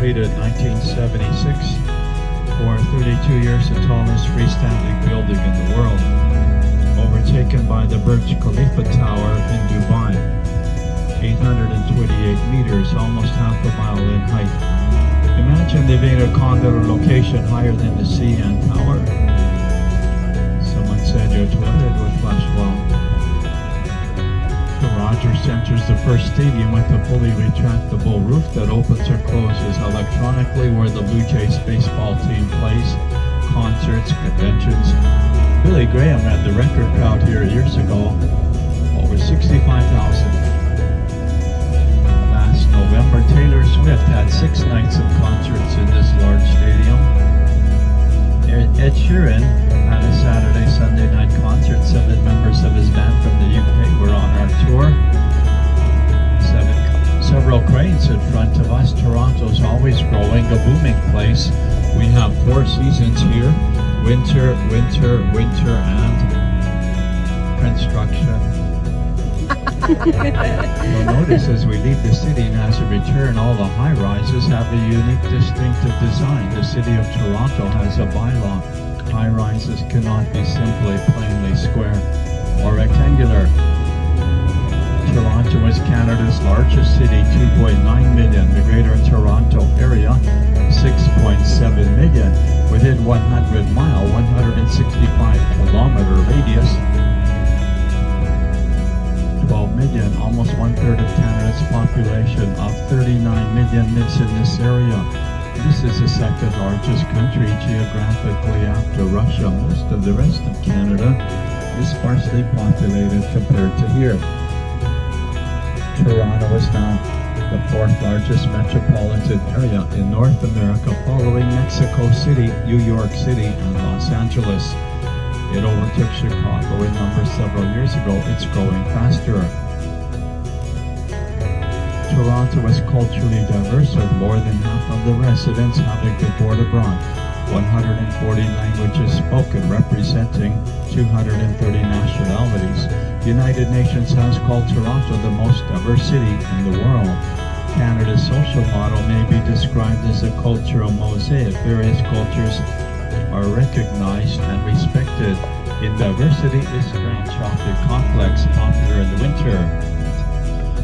completed 1976. For 32 years, the tallest freestanding building in the world, overtaken by the Burj Khalifa Tower in Dubai, 828 meters, almost half a mile in height. Imagine living in a condo location higher than the CN Tower. Someone said your toilet would flush well. The Rogers Center is the first stadium with a fully retractable roof that opens or closes electronically, where the Blue Jays baseball team plays, concerts, conventions. Billy Graham had the record crowd here years ago, over 65,000. Last November, Taylor Swift had 6 nights of concerts in this large stadium. Ed Sheeran had a Saturday, Sunday night concert. 7 members of his band from the UK were on our tour. Several cranes in front of us. Toronto's always growing, a booming place. We have 4 seasons here: winter, winter, winter, and construction. You'll notice as we leave the city and as we return, all the high-rises have a unique, distinctive design. The city of Toronto has a bylaw. High-rises cannot be simply plainly square or rectangular. Toronto is Canada's largest city, 2.9 million. The Greater Toronto Area, 6.7 million. Within 100-mile, 165-kilometer radius, 12 million. Almost 1/3 of Canada's population of 39 million lives in this area. This is the second largest country geographically after Russia. Most of the rest of Canada is sparsely populated compared to here. Toronto is now the 4th largest metropolitan area in North America, following Mexico City, New York City, and Los Angeles. It overtook Chicago in numbers several years ago. It's growing faster. Toronto is culturally diverse, with more than half of the residents having been born abroad. 140 languages spoken, representing 230 nationalities. The United Nations has called Toronto the most diverse city in the world. Canada's social model may be described as a cultural mosaic. Various cultures are recognized and respected. In diversity is Grand Chocolate Complex, popular in the winter.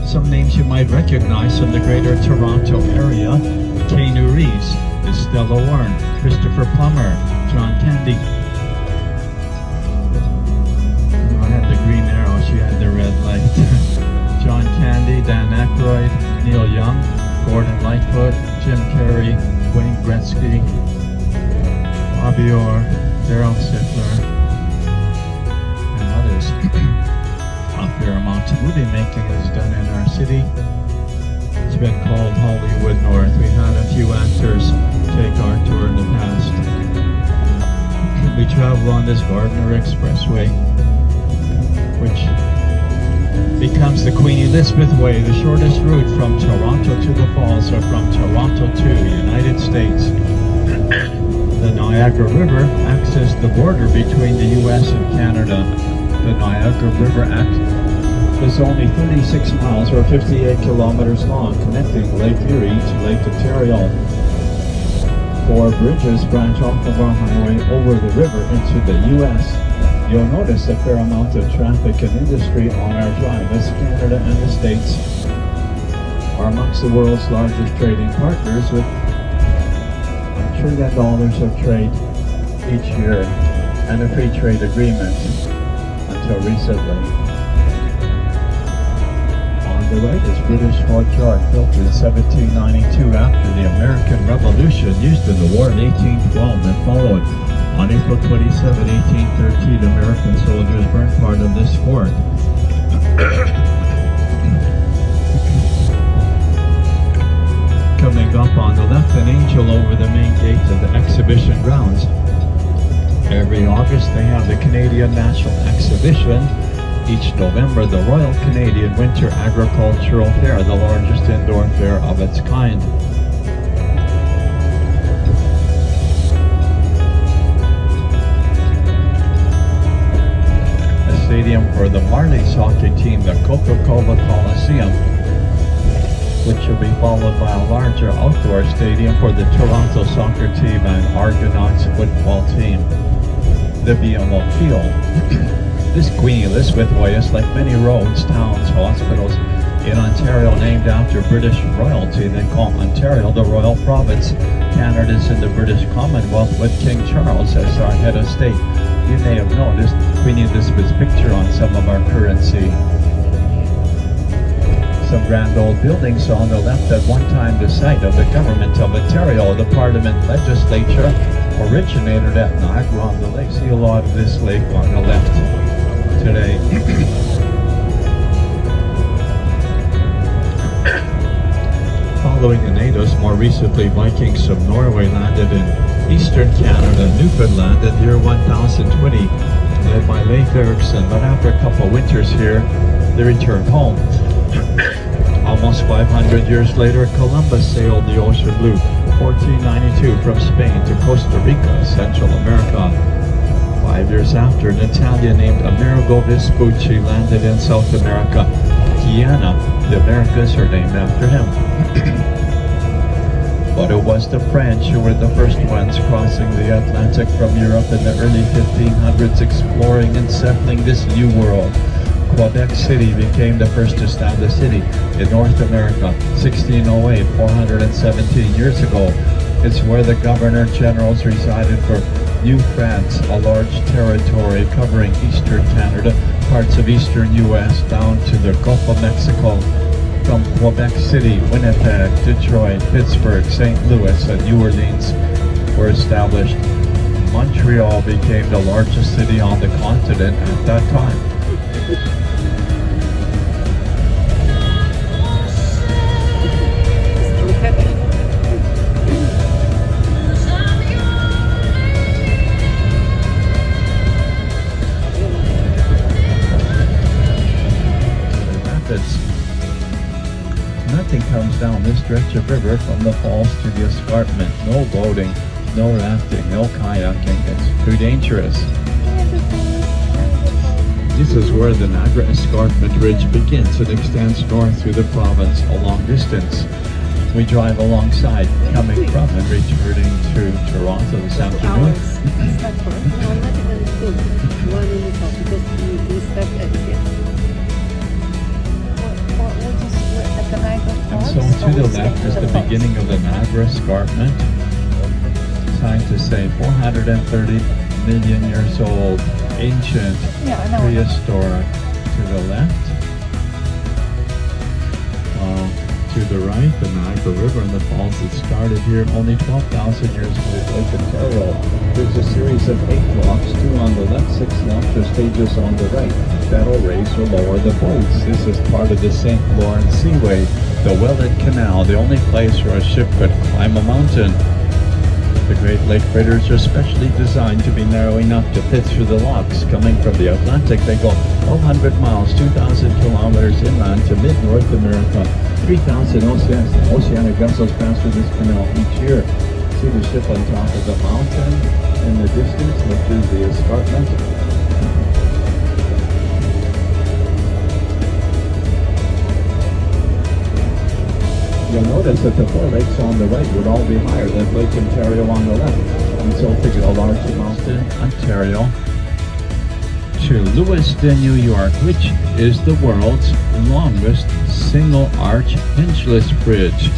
Some names you might recognize from the Greater Toronto Area: Keanu Reeves, Stella Warren, Christopher Plummer, John Candy. I had the green arrow, she had the red light. John Candy, Dan Aykroyd, Neil Young, Gordon Lightfoot, Jim Carrey, Wayne Gretzky, Bobby Orr, Daryl Sittler, and others. A fair amount of movie making is done in our city. It's been called Hollywood North. We've had a few actors take our tour in the past. We travel on this Gardiner Expressway, which becomes the Queen Elizabeth Way, the shortest route from Toronto to the Falls, or from Toronto to the United States. The Niagara River accesses the border between the U.S. and Canada. The Niagara River is only 36 miles or 58 kilometers long, connecting Lake Erie to Lake Ontario. 4 bridges branch off of our highway over the river into the U.S. You'll notice a fair amount of traffic and industry on our drive, as Canada and the States are amongst the world's largest trading partners, with $1 trillion of trade each year and a free trade agreement until recently. The right is British courtyard, built in 1792 after the American Revolution, used in the War of 1812 that followed. On April 27, 1813, American soldiers burned part of this fort. Coming up on the left, an angel over the main gate of the exhibition grounds. Every August they have the Canadian National Exhibition. Each November, the Royal Canadian Winter Agricultural Fair, the largest indoor fair of its kind. A stadium for the Marlies hockey team, the Coca-Cola Coliseum, which will be followed by a larger outdoor stadium for the Toronto soccer team and Argonauts football team. The BMO Field. This Queen Elizabeth Way is like many roads, towns, hospitals in Ontario named after British royalty. They call Ontario the Royal Province. Canada is in the British Commonwealth with King Charles as our head of state. You may have noticed Queen Elizabeth's picture on some of our currency. Some grand old buildings on the left, at one time the site of the government of Ontario. The Parliament legislature originated at Niagara on the lake. See a lot of this lake on the left today. Following the natives, more recently Vikings from Norway landed in eastern Canada, Newfoundland in the year 1020, led by Leif Erikson, but after a couple of winters here, they returned home. Almost 500 years later, Columbus sailed the ocean blue, 1492, from Spain to Costa Rica, Central America. 5 years after, an Italian named Amerigo Vespucci landed in South America. Guyana, the Americas, are named after him. But it was the French who were the first ones crossing the Atlantic from Europe in the early 1500s, exploring and settling this new world. Quebec City became the first established city in North America, 1608, 417 years ago. It's where the governor-generals resided for New France, a large territory covering eastern Canada, parts of eastern U.S. down to the Gulf of Mexico. From Quebec City, Winnipeg, Detroit, Pittsburgh, St. Louis, and New Orleans were established. Montreal became the largest city on the continent at that time. Nothing comes down this stretch of river from the falls to the escarpment. No boating, no rafting, no kayaking. It's too dangerous. This is where the Niagara Escarpment Ridge begins. It extends north through the province a long distance. We drive alongside, coming from and returning to Toronto this afternoon. And so to the left is the beginning of the Niagara Escarpment. Scientists say 430 million years old, ancient, prehistoric. To the left. To the right, the Niagara River and the falls that started here only 12,000 years ago at Lake Ontario. There's a series of 8 locks, 2 on the left, 6 lobster stages on the right. That'll raise or lower the boats. This is part of the St. Lawrence Seaway, the Welland Canal, the only place where a ship could climb a mountain. The Great Lake freighters are specially designed to be narrow enough to fit through the locks. Coming from the Atlantic, they go 1,200 miles, 2,000 kilometers inland to mid-North America. 3,000 oceanic vessels pass through this canal each year. See the ship on top of the mountain in the distance, which is the escarpment. You'll notice that the 4 lakes on the right would all be higher than Lake Ontario on the left. And so figure a large mountain, Ontario, to Lewiston, New York, which is the world's longest single-arch hinchless bridge.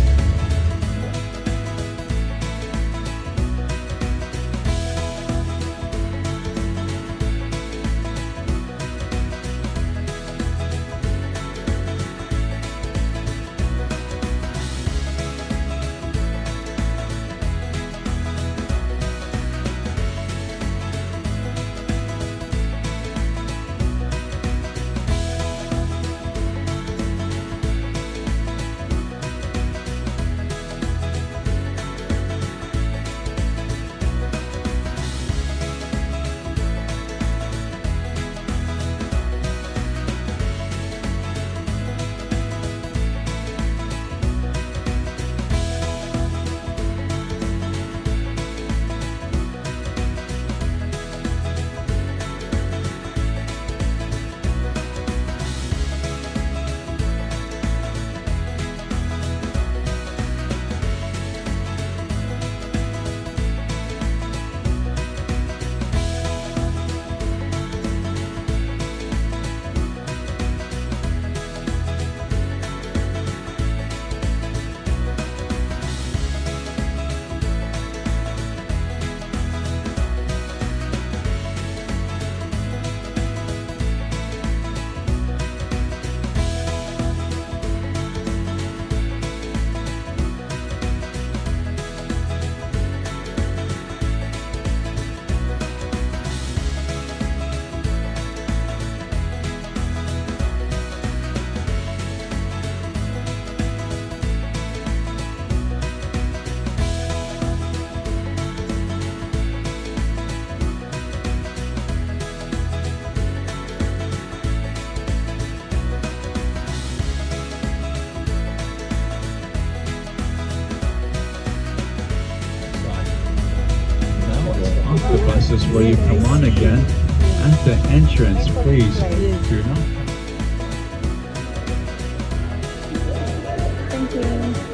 This is where you come on again. At the entrance, please do not. Thank you.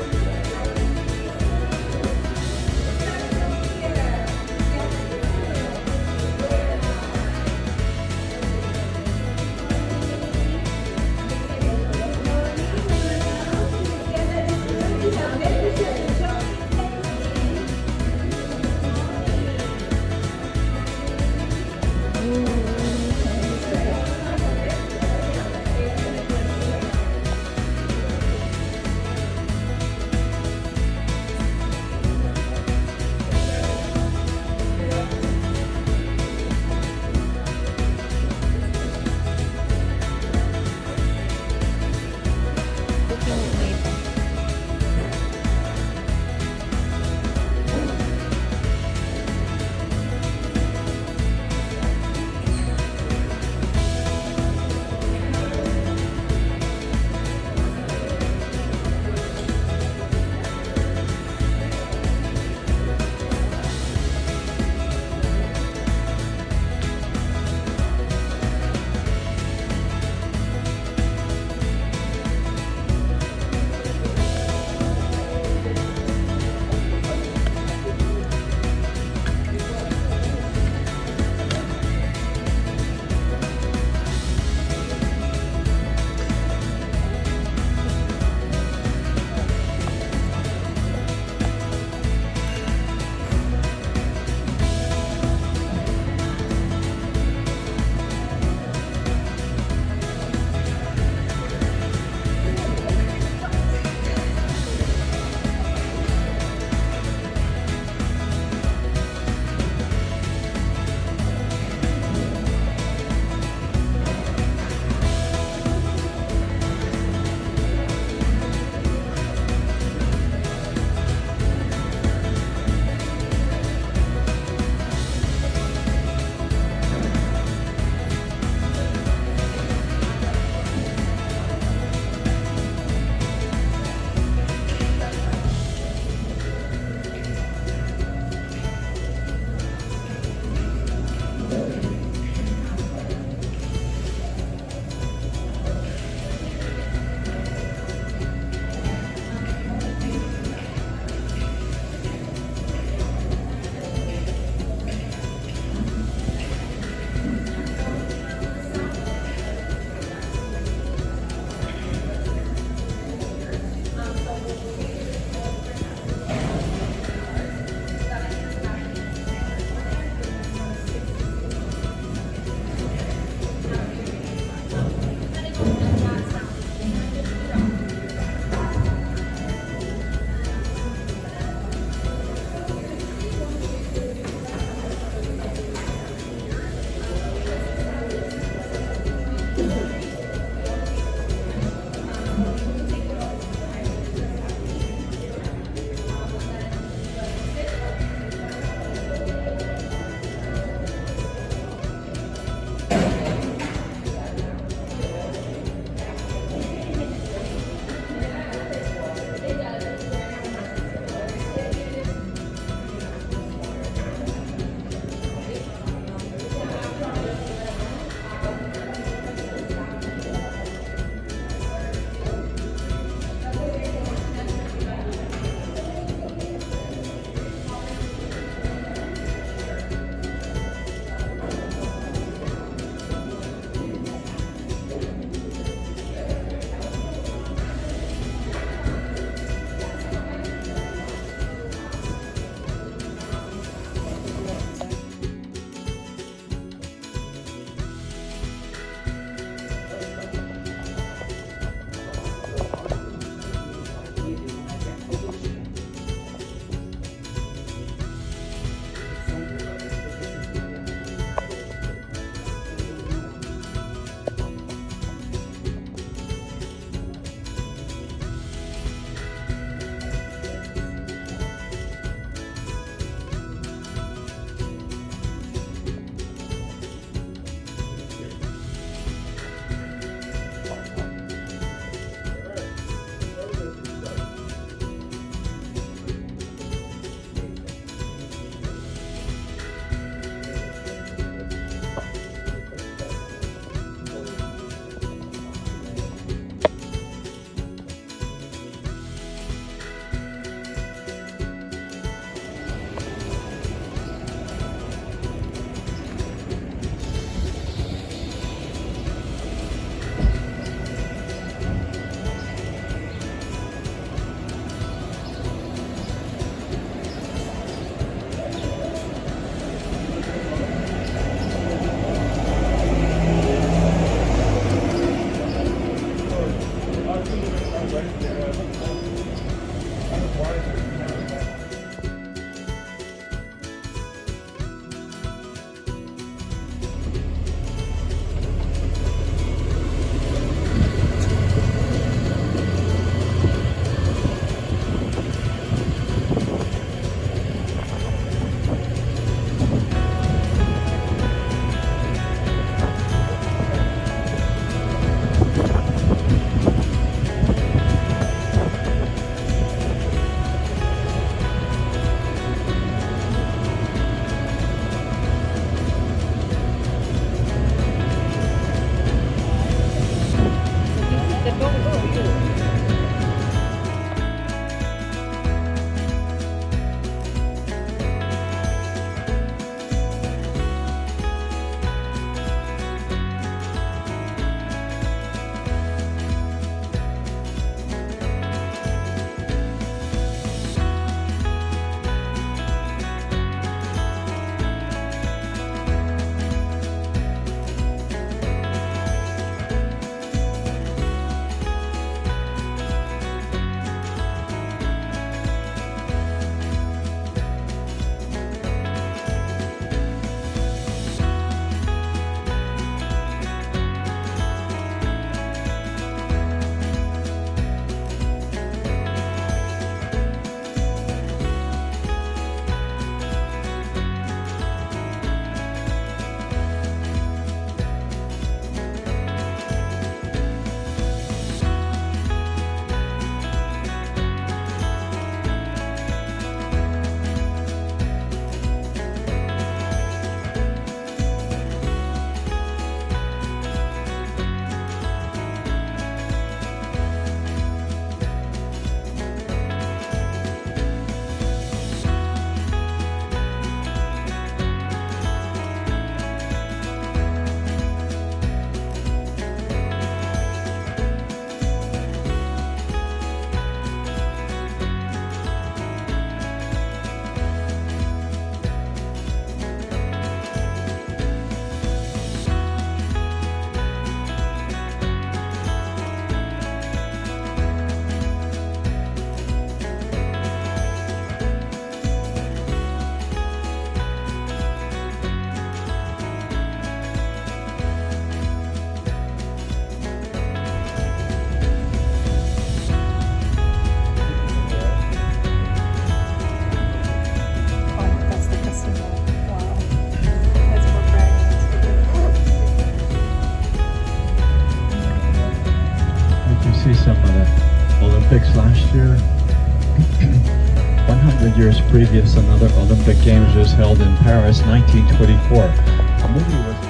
years previous, another Olympic Games was held in Paris, 1924. A movie was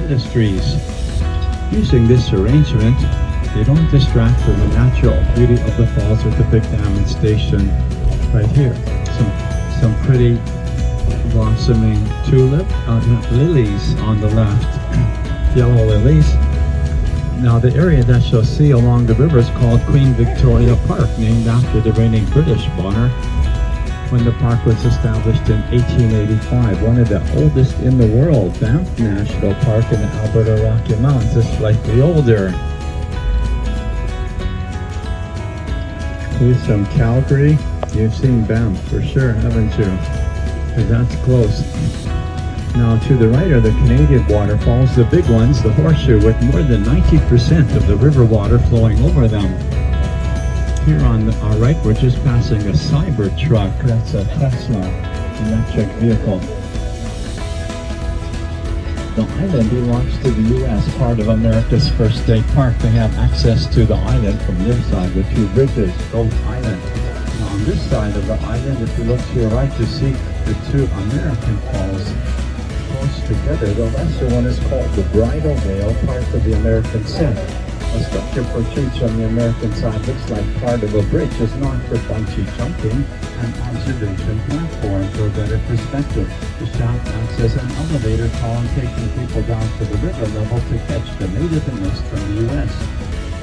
industries. Using this arrangement, they don't distract from the natural beauty of the falls with the big dam and station right here. Some pretty blossoming lilies on the left, yellow lilies. Now the area that you'll see along the river is called Queen Victoria Park, named after the reigning British monarch when the park was established in 1885. One of the oldest in the world, Banff National Park in the Alberta Rocky Mountains is slightly older. Here's some Calgary. You've seen Banff for sure, haven't you? Because that's close. Now to the right are the Canadian waterfalls, the big ones, the Horseshoe, with more than 90% of the river water flowing over them. Here on our right, we're just passing a Cybertruck. That's a Tesla electric vehicle. The island belongs to the U.S., part of America's first state park. They have access to the island from their side with two bridges, Goat Island. Now on this side of the island, if you look to your right, you see the two American falls. close together. The lesser one is called the Bridal Veil, part of the American set. A structure protrudes from the American side, looks like part of a bridge, is not for bungee jumping. An observation platform for a better perspective. The shaft acts as an elevator column, taking people down to the river level to catch the native mist from the U.S.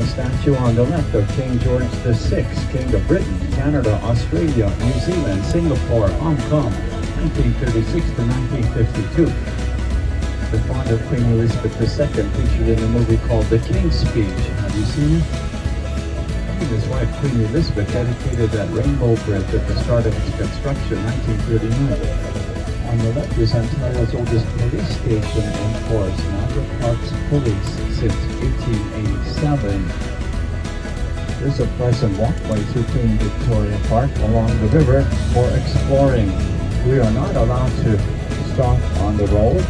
A statue on the left of King George VI, King of Britain, Canada, Australia, New Zealand, Singapore, Hong Kong, 1936 to 1952. The father of Queen Elizabeth II, featured in a movie called The King's Speech. Have you seen it? His wife, Queen Elizabeth, dedicated that rainbow bridge at the start of its construction, 1939. On the left is Ontario's oldest police station in force, Niagara Falls Police, since 1887. There's a pleasant walkway through Queen Victoria Park along the river for exploring. We are not allowed to stop on the road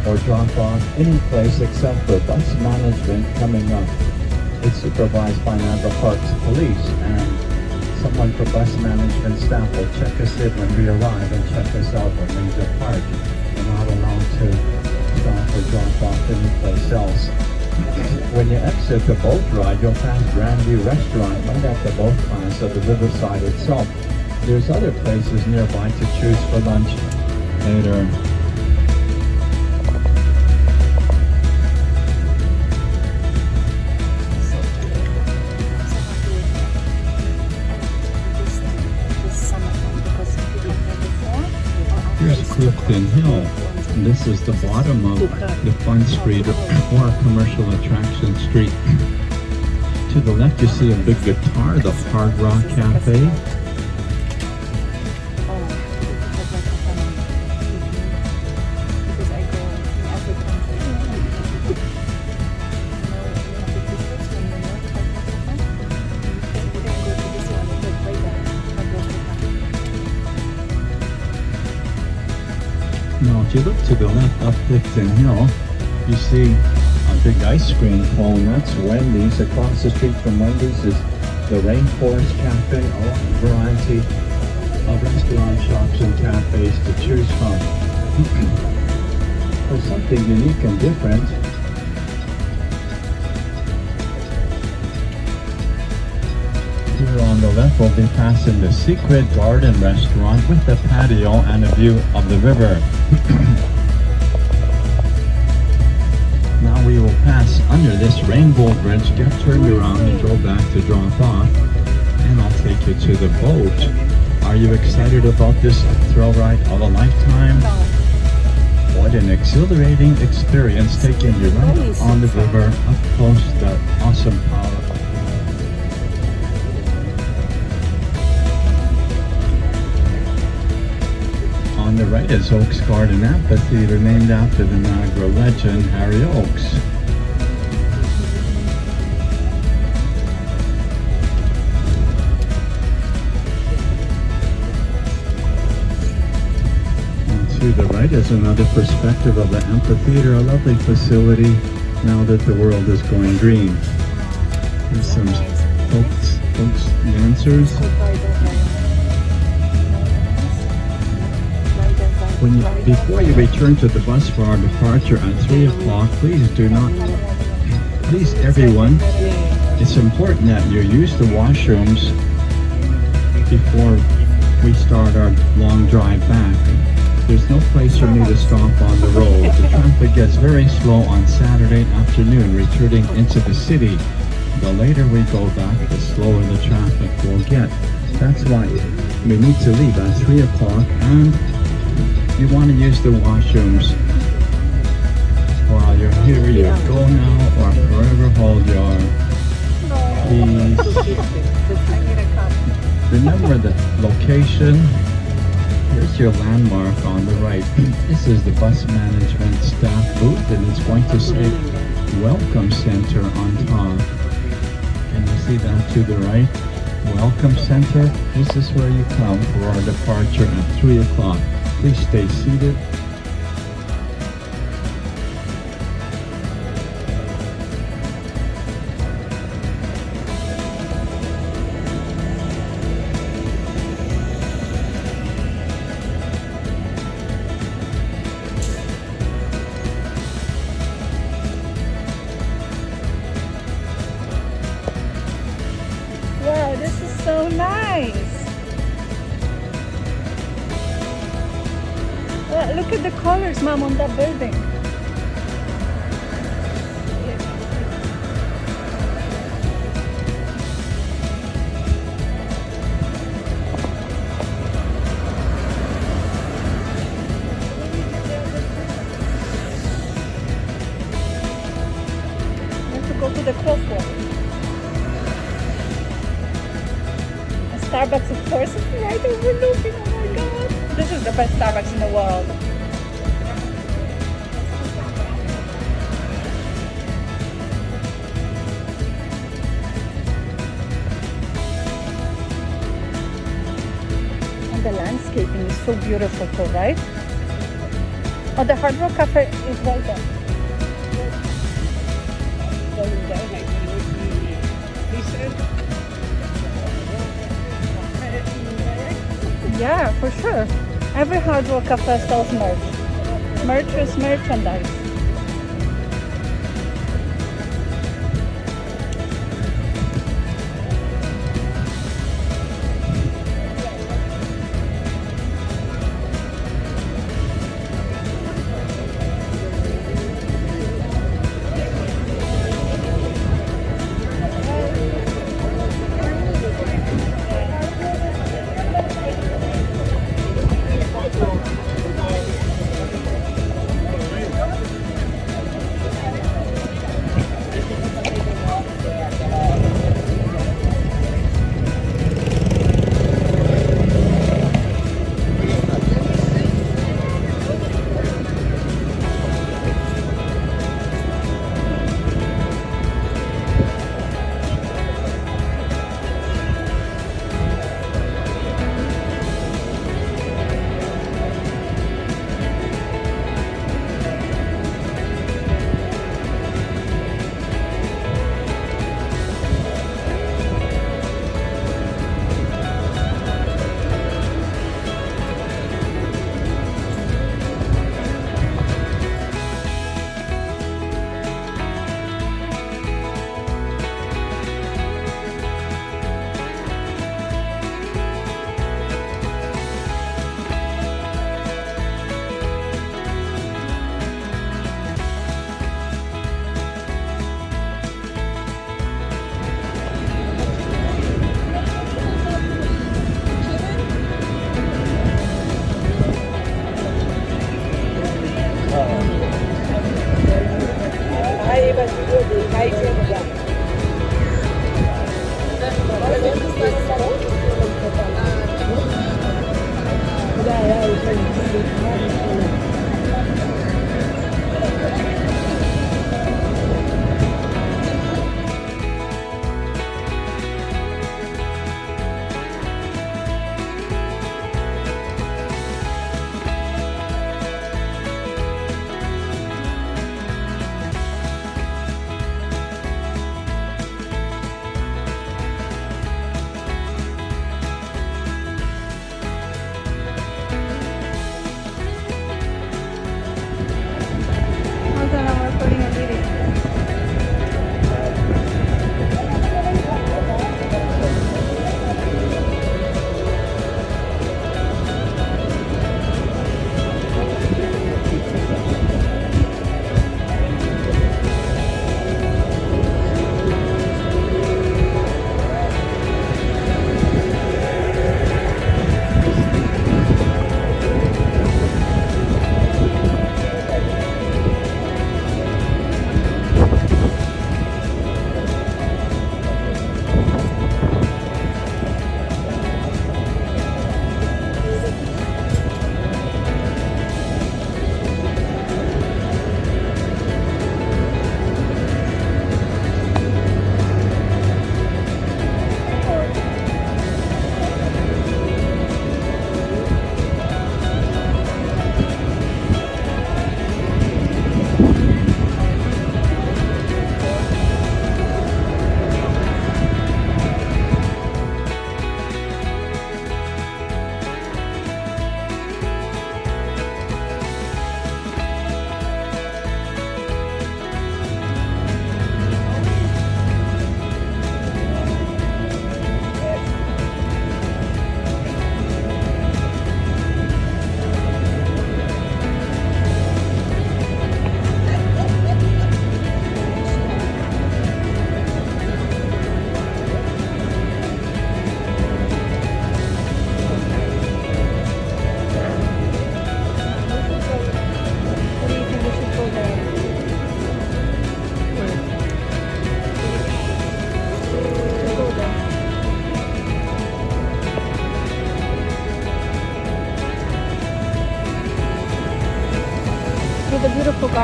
or drop off any place except for bus management coming up. It's supervised by Niagara Parks Police, and someone from bus management staff will check us in when we arrive and check us out when we depart. We're not allowed to stop or drop off anyplace else. When you exit the boat ride, you'll pass Grandview Restaurant right at the boat class of the riverside itself. There's other places nearby to choose for lunch later. Here's Clifton Hill, and this is the bottom of the Fun Street or Commercial Attraction Street. To the left you see a big guitar, the Hard Rock Cafe. Now, if you look to the left up Clifton Hill, you see a big ice cream cone. That's Wendy's. Across the street from Wendy's is the Rainforest Cafe, a variety of restaurant shops and cafes to choose from. For something unique and different, here on the left we'll be passing the Secret Garden Restaurant with a patio and a view of the river. Now we will pass under this rainbow bridge, get turned around and go back to drop off, and I'll take you to the boat. Are you excited about this thrill ride of a lifetime? What an exhilarating experience, taking you right on the river, up close to the awesome power. On the right is Oaks Garden Amphitheater, named after the Niagara legend Harry Oaks. And to the right is another perspective of the amphitheater, a lovely facility now that the world is going green. There's some folks dancers. Before you return to the bus for our departure at 3 o'clock, please everyone, it's important that you use the washrooms before we start our long drive back. There's no place for me to stop on the road. The traffic gets very slow on Saturday afternoon returning into the city. The later we go back, the slower the traffic will get. That's why we need to leave at 3 o'clock, and you want to use the washrooms while you're here. You go now or forever hold your peace. Remember the location. Here's your landmark on the right. This is the bus management staff booth, and it's going to say Welcome Center on top. Can you see that to the right? Welcome Center. This is where you come for our departure at 3 o'clock. Please stay seated. nice. Look at the colors, Mom, on that building. Go to the crosswalk. A Starbucks, of course, is right overlooking. Oh my god. This is the best Starbucks in the world. And the landscaping is so beautiful too, right? Oh, the Hard Rock Cafe is right there. Yeah, for sure. Every Hard Rock Cafe sells merch. Merch is merchandise.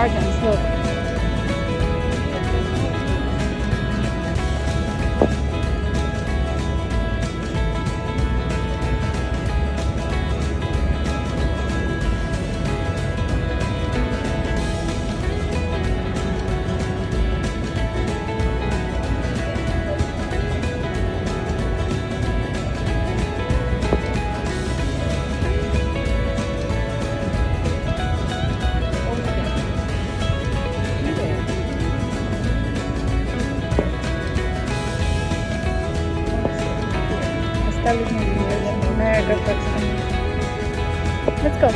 gardens. Look. Остались на Niagara Falls. Let's go.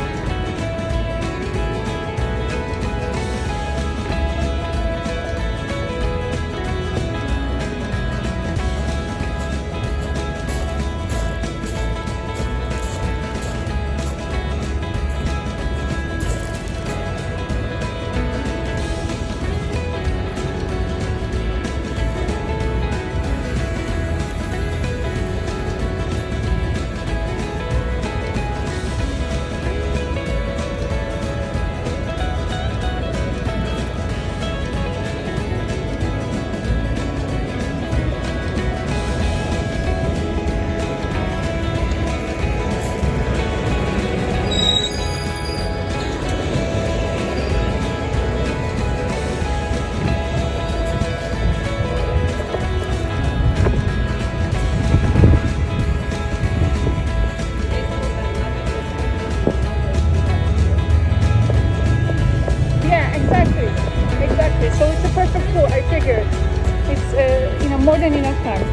Exactly. So it's a perfect pool. I figured it's more than enough time.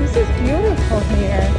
This is beautiful here.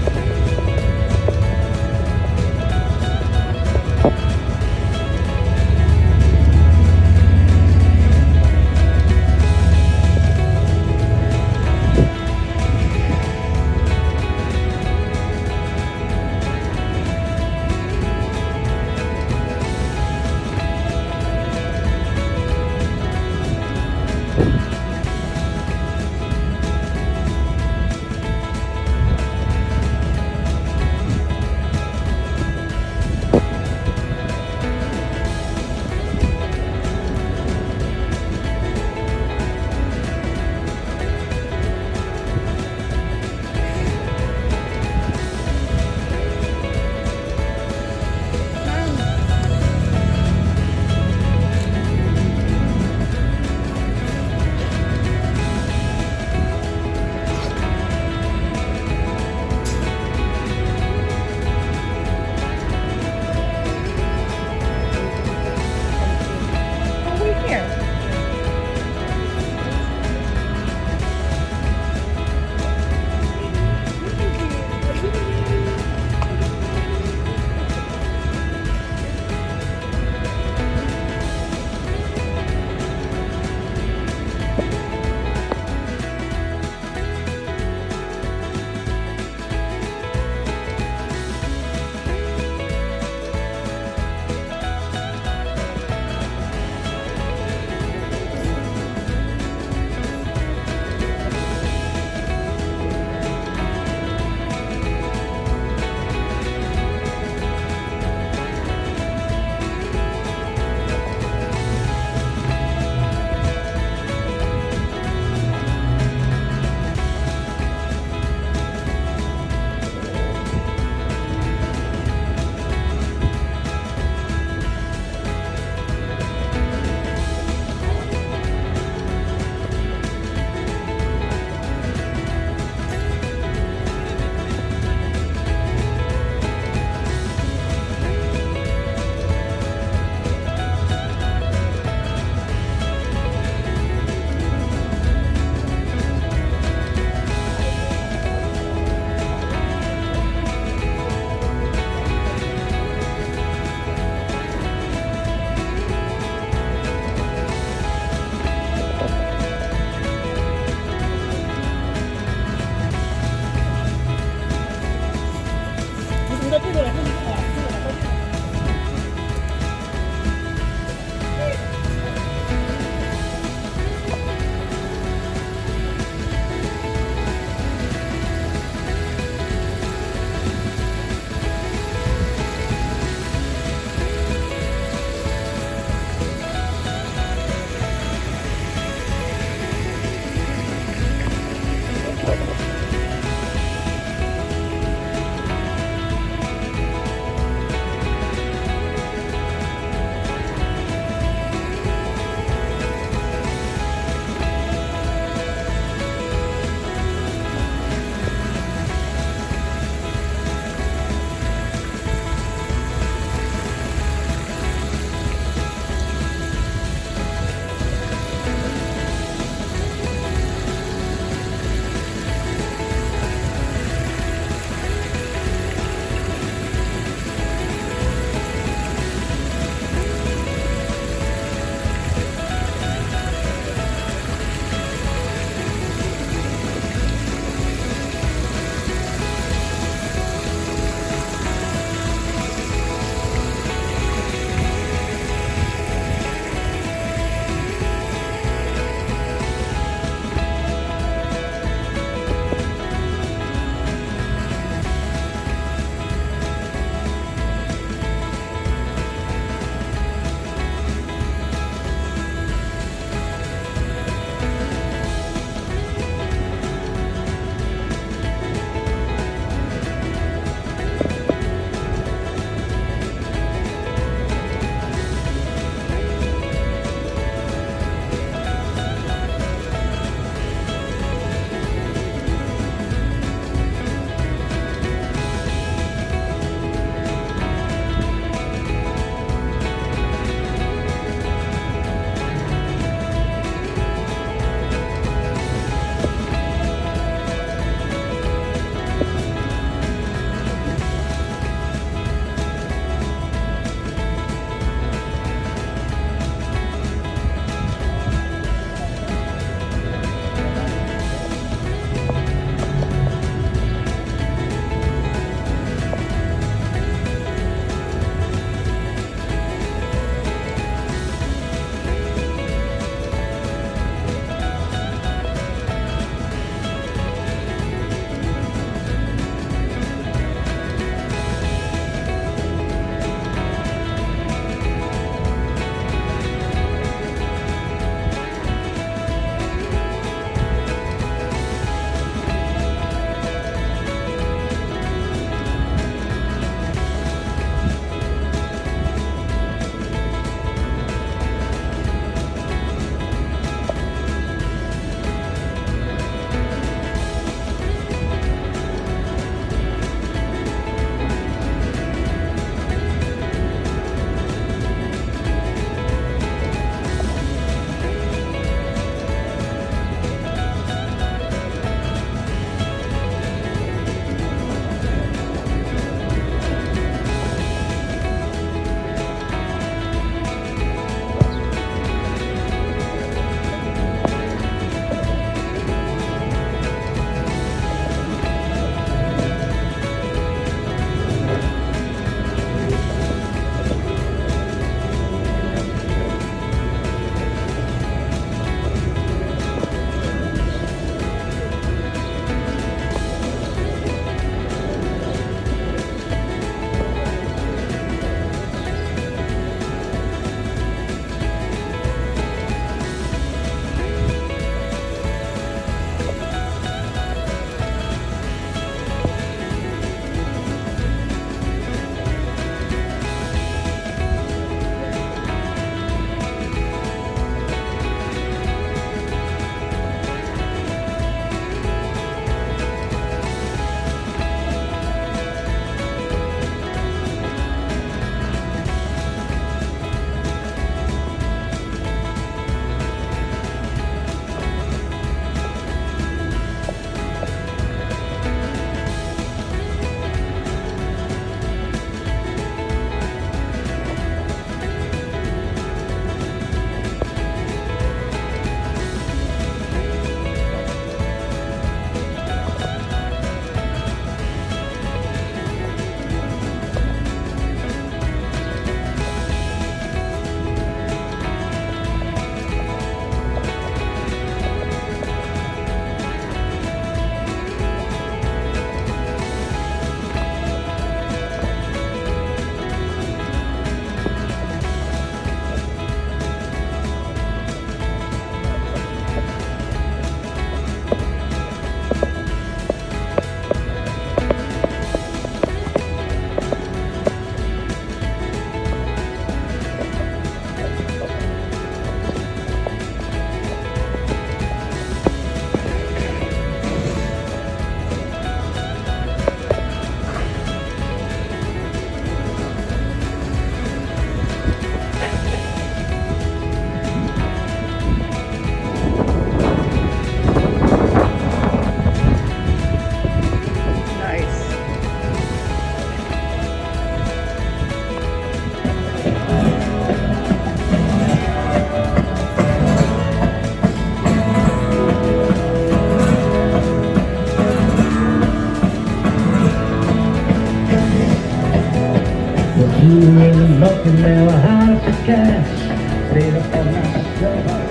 little hard to catch. Made up of myself.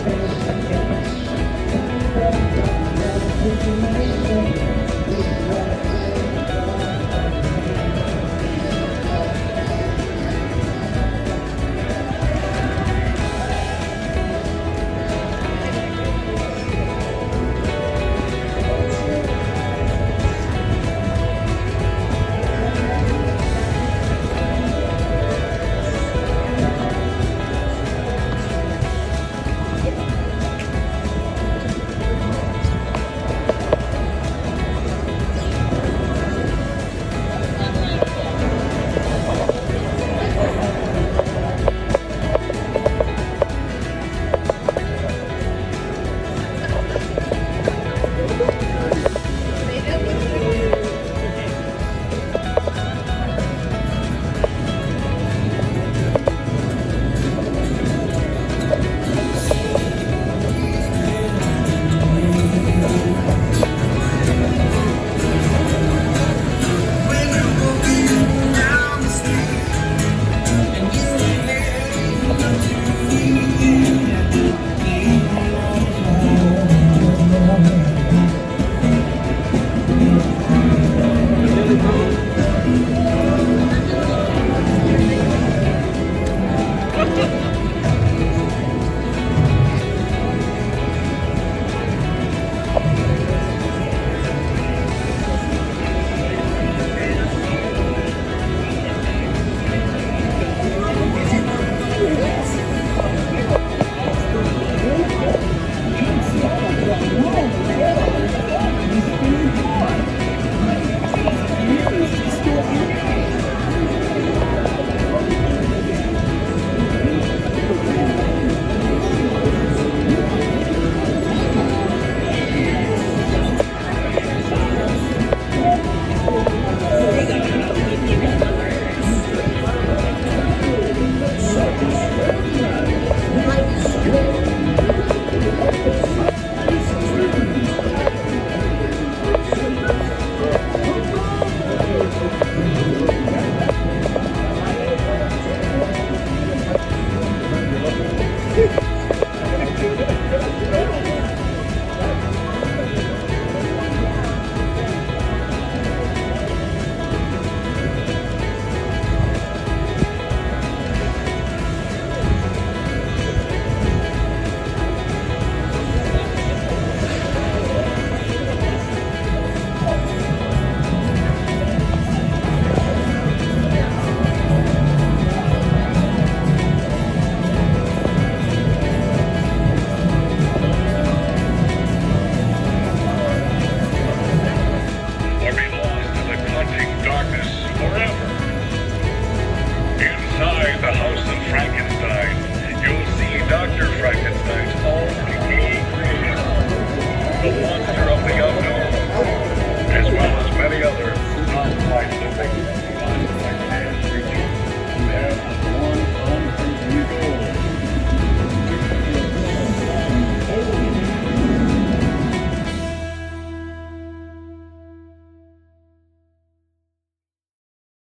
or be lost in the clutching darkness forever.